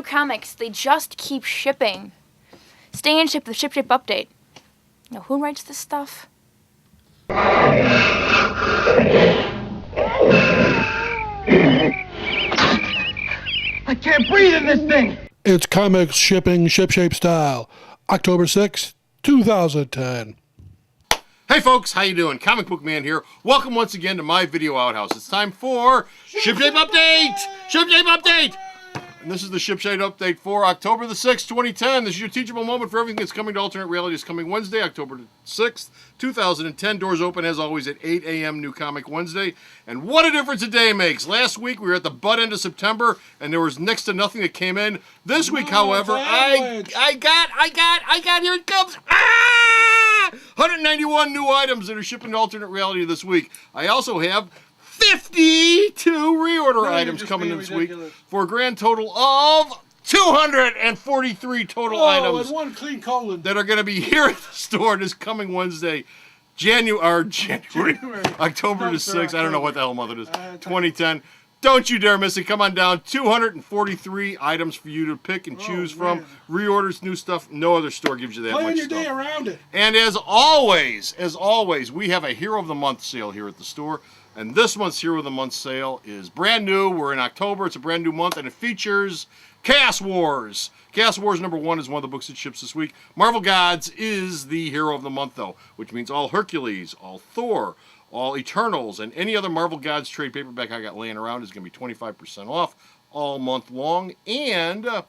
new comics. They just keep shipping. Stay in ship with the Shipshape update. Now, who writes this stuff? I can't breathe in this thing! It's comics shipping Shipshape style. October 6th, 2010. Hey folks, how you doing? Comic Book Man here. Welcome once again to my video outhouse. It's time for Shipshape Update! Shipshape Update! And this is the Shipshape Update for October the 6th, 2010. This is your teachable moment for everything that's coming to alternate reality. It's coming Wednesday, October 6th, 2010. Doors open as always at 8 a.m. New Comic Wednesday. And what a difference a day makes. Last week we were at the butt end of September and there was next to nothing that came in. This week, however, I got, here it comes. 191 new items that are shipping to alternate reality this week. I also have 52 reorder items coming in this week for a grand total of 243 total items and one clean colon that are going to be here at the store this coming Wednesday, January, October the 6th. I don't know what the hell month it is, 2010. Don't you dare miss it. Come on down. 243 items for you to pick and choose from. Reorders, new stuff. No other store gives you that much Plan your stuff. day around it. And as always, we have a Hero of the Month sale here at the store. And this month's Hero of the Month sale is brand new. We're in October. It's a brand new month, and it features Chaos Wars. Chaos Wars #1 is one of the books that ships this week. Marvel Gods is the Hero of the Month, though, which means all Hercules, all Thor, all Eternals, and any other Marvel Gods trade paperback I got laying around is going to be 25% off all month long. And the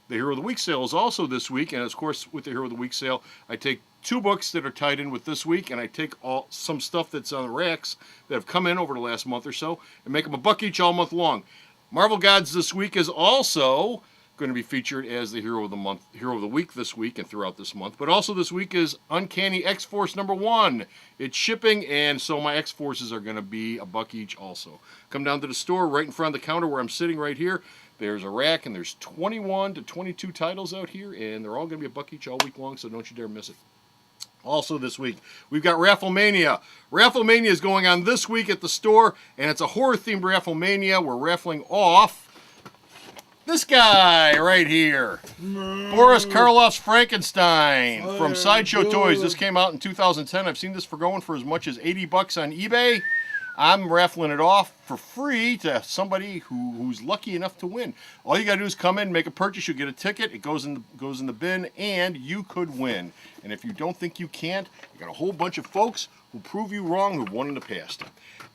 Hero of the Week sale is also this week. And, of course, with the Hero of the Week sale, I take 2 books that are tied in with this week, and I take some stuff that's on the racks that have come in over the last month or so and make them $1 each all month long. Marvel Gods this week is also going to be featured as the Hero of the Month, Hero of the Week this week and throughout this month. But also this week is Uncanny X-Force #1. It's shipping, and so my X-Forces are going to be $1 each also. Come down to the store right in front of the counter where I'm sitting right here. There's a rack, and there's 21 to 22 titles out here, and they're all going to be $1 each all week long, so don't you dare miss it. Also this week, we've got Rafflemania. Rafflemania is going on this week at the store, and it's a horror-themed Rafflemania. We're raffling off this guy right here. Boris Karloff's Frankenstein from Sideshow Toys. This came out in 2010. I've seen this for going for as much as $80 on eBay. I'm raffling it off for free to somebody who's lucky enough to win. All you got to do is come in, make a purchase, you get a ticket, it goes in the bin, and you could win. And if you don't think you can't, you got a whole bunch of folks who prove you wrong who've won in the past.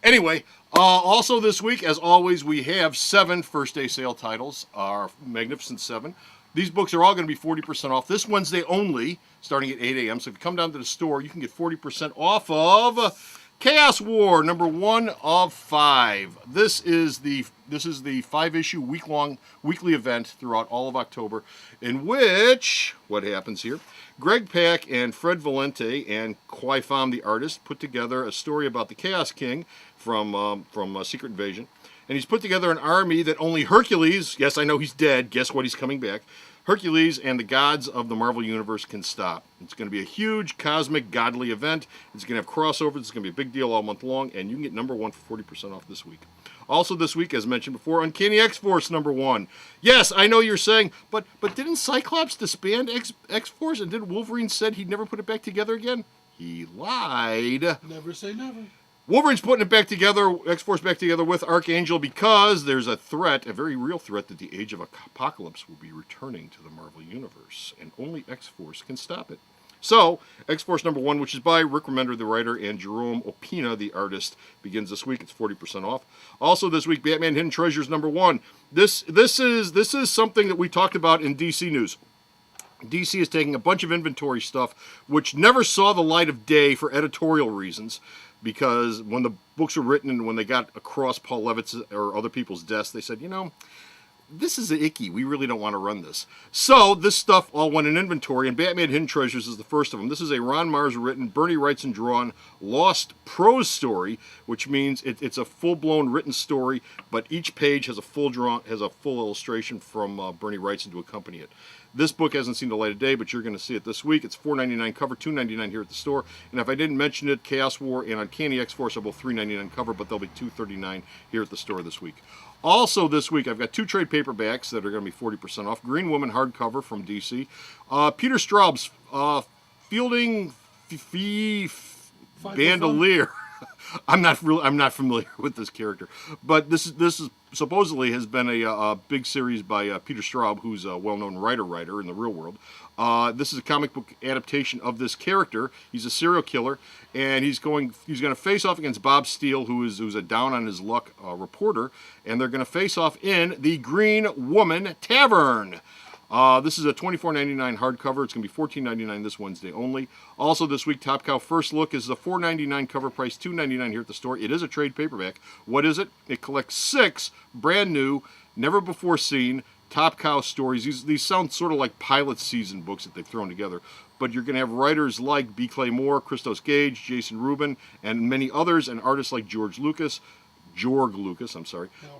Anyway, also this week, as always, we have 7 first-day sale titles, our Magnificent 7. These books are all going to be 40% off this Wednesday only, starting at 8 a.m. So if you come down to the store, you can get 40% off of Chaos War #1 of 5. This is the 5-issue weekly event throughout all of October, in which what happens here? Greg Pak and Fred Valente and Kwai Pham, the artist, put together a story about the Chaos King from Secret Invasion, and he's put together an army that only Hercules, yes, I know he's dead. Guess what? He's coming back. Hercules and the gods of the Marvel Universe can stop. It's going to be a huge, cosmic, godly event. It's going to have crossovers. It's going to be a big deal all month long, and you can get #1 for 40% off this week. Also this week, as mentioned before, Uncanny X-Force #1. Yes, I know you're saying, but didn't Cyclops disband X-Force, and didn't Wolverine said he'd never put it back together again? He lied. Never say never. Wolverine's putting it back together, X-Force back together with Archangel, because there's a threat, a very real threat, that the Age of Apocalypse will be returning to the Marvel Universe, and only X-Force can stop it. So, X-Force #1, which is by Rick Remender, the writer, and Jerome Opina, the artist, begins this week. It's 40% off. Also this week, Batman Hidden Treasures #1. This is something that we talked about in DC News. DC is taking a bunch of inventory stuff which never saw the light of day for editorial reasons, because when the books were written and when they got across Paul Levitt's or other people's desks, they said, you know, this is icky. We really don't want to run this. So this stuff all went in inventory, and Batman Hidden Treasures is the first of them. This is a Ron Mars written, Bernie writes and drawn, lost prose story, which means it's a full-blown written story, but each page has a full illustration from Bernie Wrightson to accompany it. This book hasn't seen the light of day, but you're going to see it this week. It's $4.99 cover, $2.99 here at the store. And if I didn't mention it, Chaos War and Uncanny X-Force are both $3.99 cover, but they'll be $2.39 here at the store this week. Also this week, I've got 2 trade paperbacks that are going to be 40% off. Green Woman hardcover from DC. Peter Straub's Fielding Bandolier. I'm not familiar with this character, but this is supposedly has been a big series by Peter Straub, who's a well-known writer in the real world. This is a comic book adaptation of this character. He's a serial killer, and he's going to face off against Bob Steele, who's a down on his luck reporter, and they're going to face off in the Green Woman Tavern. This is a $24.99 hardcover. It's going to be $14.99 this Wednesday only. Also this week, Top Cow First Look is the $4.99 cover price, $2.99 here at the store. It is a trade paperback. What is it? It collects 6 brand new, never before seen Top Cow stories. These sound sort of like pilot season books that they've thrown together. But you're going to have writers like B. Clay Moore, Christos Gage, Jason Rubin, and many others, and artists like George Lucas,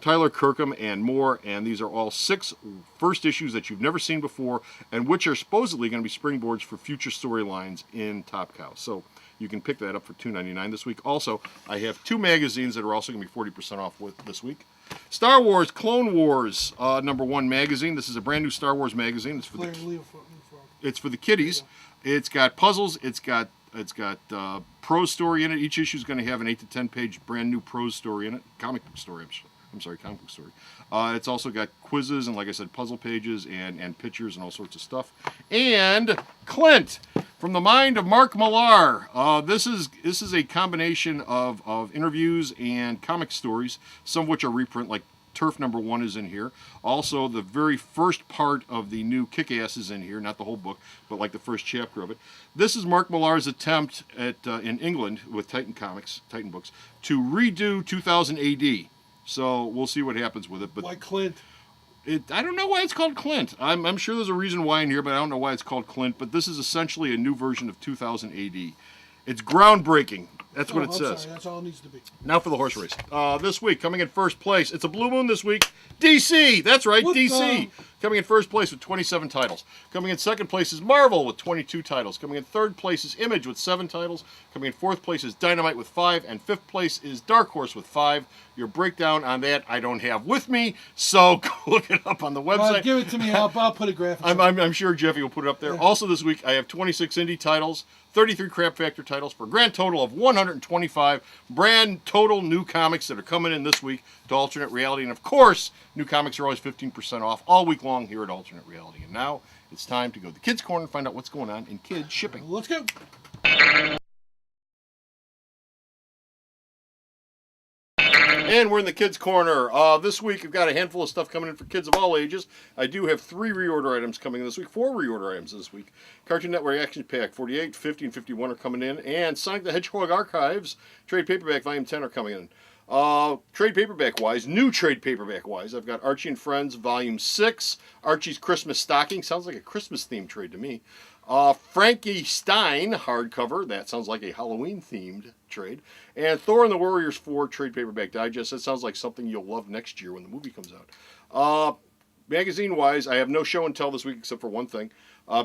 Tyler Kirkham, and more. And these are all 6 first issues that you've never seen before, and which are supposedly going to be springboards for future storylines in Top Cow. So you can pick that up for $2.99 this week. Also, I have 2 magazines that are also going to be 40% off with this week. Star Wars Clone Wars #1 magazine. This is a brand new Star Wars magazine. It's for the kiddies. It's got puzzles. It's got prose story in it. Each issue is going to have an 8 to 10 page brand new prose story in it. Comic book story. It's also got quizzes and, like I said, puzzle pages and pictures and all sorts of stuff. And Clint, from the mind of Mark Millar. This is a combination of interviews and comic stories, some of which are reprint, like Turf #1 is in here. Also, the very first part of the new Kick-Ass is in here, not the whole book, but like the first chapter of it. This is Mark Millar's attempt at in England with Titan Books, to redo 2000 AD. So we'll see what happens with it. But Like Clint. I don't know why it's called Clint. I'm sure there's a reason why in here, but I don't know why it's called Clint. But this is essentially a new version of 2000 AD. It's groundbreaking. That's what it says. Sorry, that's all it needs to be. Now for the horse race. This week, coming in first place, it's a blue moon this week. DC! That's right, What DC! Coming in first place with 27 titles. Coming in second place is Marvel with 22 titles. Coming in third place is Image with 7 titles. Coming in fourth place is Dynamite with 5. And fifth place is Dark Horse with 5. Your breakdown on that I don't have with me, so go look it up on the website. Give it to me. I'll put a graphic. I'm sure Jeffy will put it up there. Yeah. Also this week, I have 26 indie titles, 33 Crap Factor titles, for a grand total of 125 brand total new comics that are coming in this week to Alternate Reality. And of course, new comics are always 15% off all week long here at Alternate Reality. And now it's time to go to the Kids Corner and find out what's going on in kids shipping. Let's go. And we're in the Kids Corner. This week we've got a handful of stuff coming in for kids of all ages. I do have 3 reorder items coming in this week, 4 reorder items this week. Cartoon Network Action Pack 48, 50, and 51 are coming in. And Sonic the Hedgehog Archives Trade Paperback Volume 10 are coming in. Trade paperback-wise, new trade paperback-wise, I've got Archie and Friends Volume 6, Archie's Christmas Stocking, sounds like a Christmas-themed trade to me. Frankie Stein hardcover, that sounds like a Halloween-themed trade. And Thor and the Warriors 4 trade paperback digest, that sounds like something you'll love next year when the movie comes out. Magazine-wise, I have no show and tell this week except for one thing.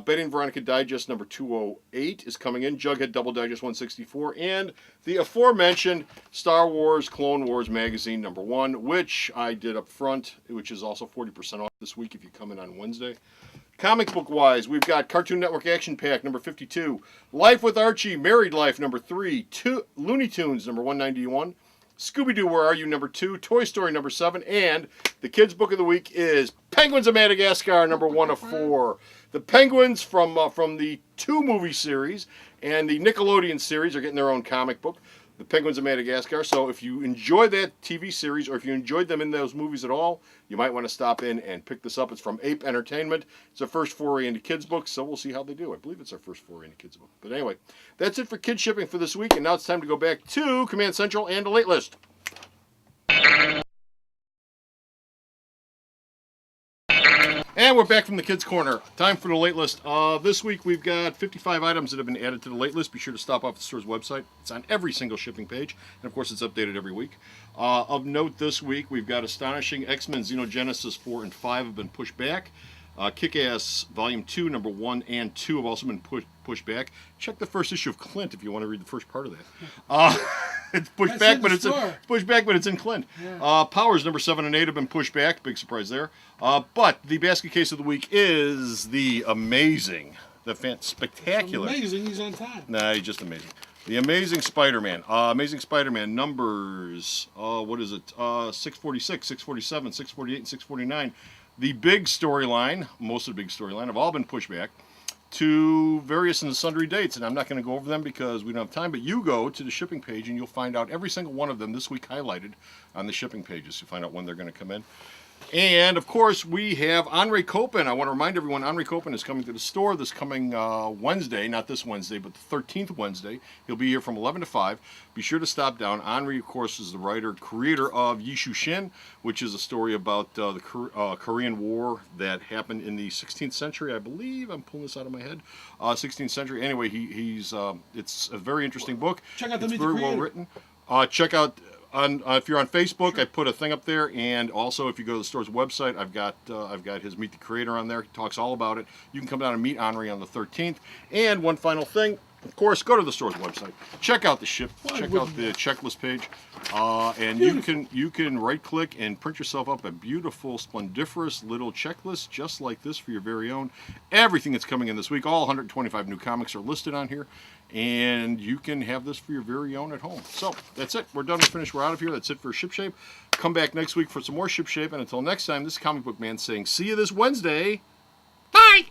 Betty and Veronica Digest number 208 is coming in. Jughead Double Digest 164. And the aforementioned Star Wars Clone Wars magazine number 1, which I did up front, which is also 40% off this week if you come in on Wednesday. Comic book wise, we've got Cartoon Network Action Pack number 52, Life with Archie, Married Life number 3, Looney Tunes number 191, Scooby-Doo, Where Are You number 2, Toy Story number 7, and the kids' book of the week is Penguins of Madagascar number 1 of 4. The Penguins from the 2 movie series and the Nickelodeon series are getting their own comic book, The Penguins of Madagascar. So if you enjoy that TV series, or if you enjoyed them in those movies at all, you might want to stop in and pick this up. It's from Ape Entertainment. It's a first foray into kids' books, so we'll see how they do. I believe it's our first foray into kids' book. But anyway, that's it for kids shipping for this week, and now it's time to go back to Command Central and the late list. And we're back from the Kids Corner. Time for the late list. This week we've got 55 items that have been added to the late list. Be sure to stop off the store's website. It's on every single shipping page. And of course it's updated every week. Of note this week, we've got Astonishing X-Men Xenogenesis 4 and 5 have been pushed back. Kick-Ass Volume 2, number 1 and 2 have also been pushed back. Check the first issue of Clint if you want to read the first part of that. It's pushed back, but it's in Clint. Yeah. Powers number 7 and 8 have been pushed back. Big surprise there. But the basket case of the week is the amazing, spectacular. It's amazing he's on time. Nah, he's just amazing. The Amazing Spider-Man. Amazing Spider-Man numbers, what is it? 646, 647, 648, and 649. The big storyline, most of the big storyline, have all been pushed back to various and sundry dates. And I'm not going to go over them because we don't have time, but you go to the shipping page and you'll find out every single one of them this week highlighted on the shipping pages to find out when they're going to come in. And, of course, we have Henri Copen. I want to remind everyone, Henri Copen is coming to the store this coming Wednesday. Not this Wednesday, but the 13th Wednesday. He'll be here from 11 to 5. Be sure to stop down. Henri, of course, is the writer, creator of Yishu Shin, which is a story about the Korean War that happened in the 16th century, I believe. I'm pulling this out of my head. 16th century. Anyway, it's a very interesting book. Check out the It's very well written. Check out... if you're on Facebook, I put a thing up there, and also if you go to the store's website, I've got his Meet the Creator on there. He talks all about it. You can come down and meet Henri on the 13th. And one final thing, of course, go to the store's website. Check out the check out the checklist page, and you can right-click and print yourself up a beautiful, splendiferous little checklist just like this for your very own. Everything that's coming in this week, all 125 new comics are listed on here. And you can have this for your very own at home. So, that's it. We're done. We're finished. We're out of here. That's it for Shipshape. Come back next week for some more Shipshape. And until next time, this is Comic Book Man saying, see you this Wednesday. Bye!